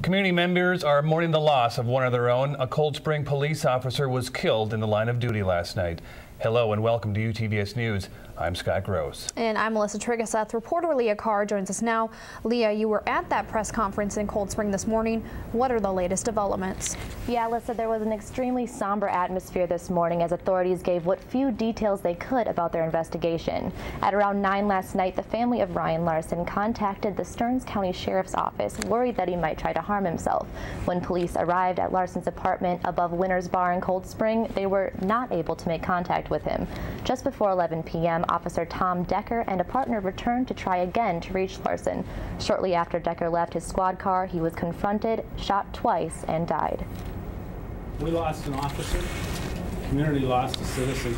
Community members are mourning the loss of one of their own. A Cold Spring police officer was killed in the line of duty last night. Hello and welcome to UTVS News. I'm Scott Gross. And I'm Melissa Trigaseth. Reporter Leah Carr joins us now. Leah, you were at that press conference in Cold Spring this morning. What are the latest developments? Yeah, Alyssa, there was an extremely somber atmosphere this morning as authorities gave what few details they could about their investigation. At around 9 last night, the family of Ryan Larson contacted the Stearns County Sheriff's Office, worried that he might try to harm himself. When police arrived at Larson's apartment above Winter's Bar in Cold Spring, they were not able to make contact with him. Just before 11 p.m., Officer Tom Decker and a partner returned to try again to reach Larson. Shortly after Decker left his squad car, he was confronted, shot twice, and died. We lost an officer. The community lost a citizen.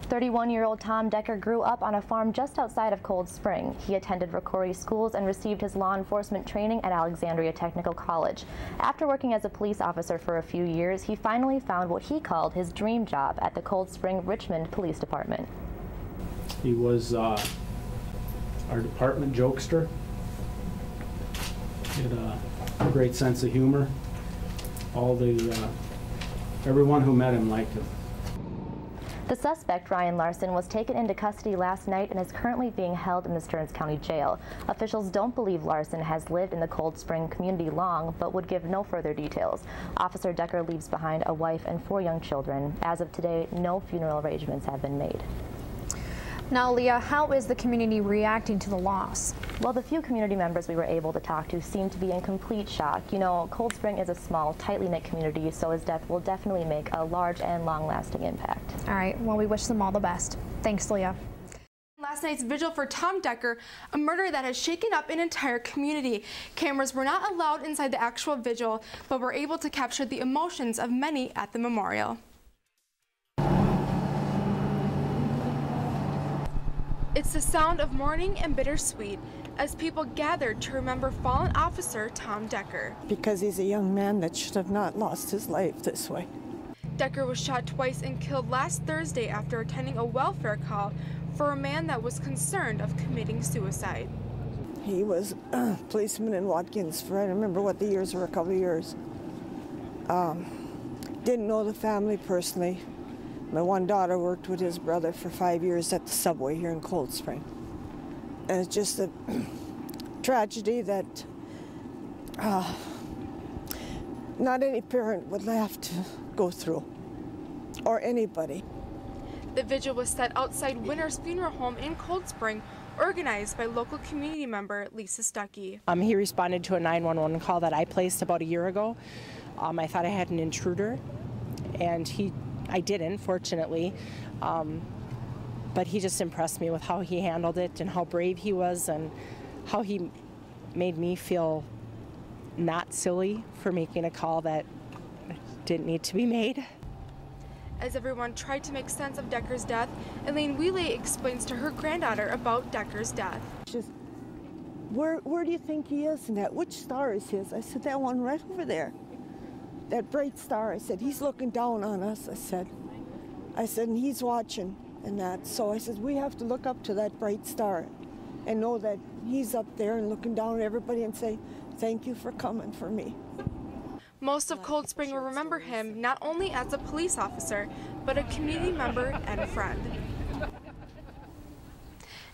31-year-old Tom Decker grew up on a farm just outside of Cold Spring. He attended Rocori schools and received his law enforcement training at Alexandria Technical College. After working as a police officer for a few years, he finally found what he called his dream job at the Cold Spring Richmond Police Department. He was our department jokester. He had a great sense of humor. Everyone who met him liked him. The suspect, Ryan Larson, was taken into custody last night and is currently being held in the Stearns County Jail. Officials don't believe Larson has lived in the Cold Spring community long, but would give no further details. Officer Decker leaves behind a wife and 4 young children. As of today, no funeral arrangements have been made. Now, Leah, how is the community reacting to the loss? Well, the few community members we were able to talk to seem to be in complete shock. You know, Cold Spring is a small, tightly knit community, so his death will definitely make a large and long-lasting impact. All right, well, we wish them all the best. Thanks, Leah. Last night's vigil for Tom Decker, a murder that has shaken up an entire community. Cameras were not allowed inside the actual vigil, but were able to capture the emotions of many at the memorial. It's the sound of mourning and bittersweet as people gathered to remember fallen officer Tom Decker. Because he's a young man that should have not lost his life this way. Decker was shot twice and killed last Thursday after attending a welfare call for a man that was concerned of committing suicide. He was a policeman in Watkins for, I don't remember what the years were, a couple of years. Didn't know the family personally. My one daughter worked with his brother for 5 years at the subway here in Cold Spring. And it's just a tragedy that not any parent would have to go through, or anybody. The vigil was set outside Winter's Funeral Home in Cold Spring, organized by local community member Lisa Stuckey. He responded to a 911 call that I placed about a year ago. I thought I had an intruder, and I didn't, fortunately, but he just impressed me with how he handled it and how brave he was and how he made me feel not silly for making a call that didn't need to be made. As everyone tried to make sense of Decker's death, Elaine Wheeley explains to her granddaughter about Decker's death. Just, where do you think he is in that? Which star is his? I said, that one right over there. That bright star. I said, he's looking down on us, I said, and he's watching and that. So I said, we have to look up to that bright star and know that he's up there and looking down at everybody and say, thank you for coming for me. Most of Cold Spring will remember him not only as a police officer, but a community member and a friend.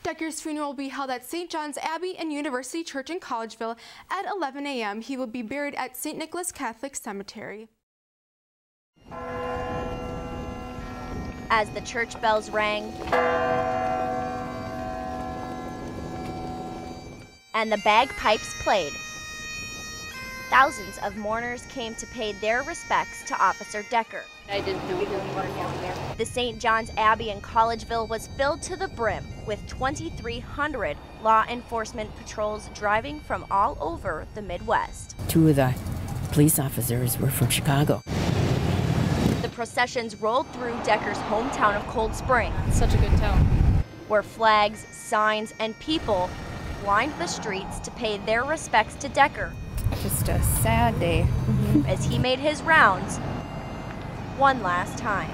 Decker's funeral will be held at St. John's Abbey and University Church in Collegeville at 11 a.m. He will be buried at St. Nicholas Catholic Cemetery. As the church bells rang and the bagpipes played, thousands of mourners came to pay their respects to Officer Decker. I didn't know he was down there. The St. John's Abbey in Collegeville was filled to the brim with 2,300 law enforcement patrols driving from all over the Midwest. 2 of the police officers were from Chicago. The processions rolled through Decker's hometown of Cold Spring. It's such a good town. Where flags, signs, and people lined the streets to pay their respects to Decker. Just a sad day. As he made his rounds one last time.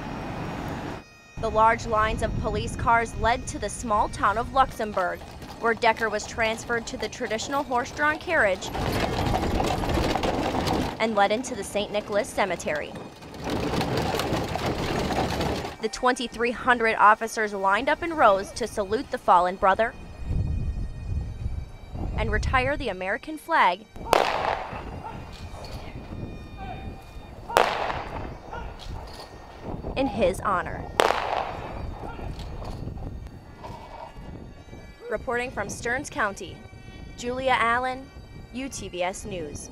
The large lines of police cars led to the small town of Luxembourg, where Decker was transferred to the traditional horse-drawn carriage and led into the St. Nicholas Cemetery. The 2,300 officers lined up in rows to salute the fallen brother and retire the American flag in his honor. Reporting from Stearns County, Julia Allen, UTVS News.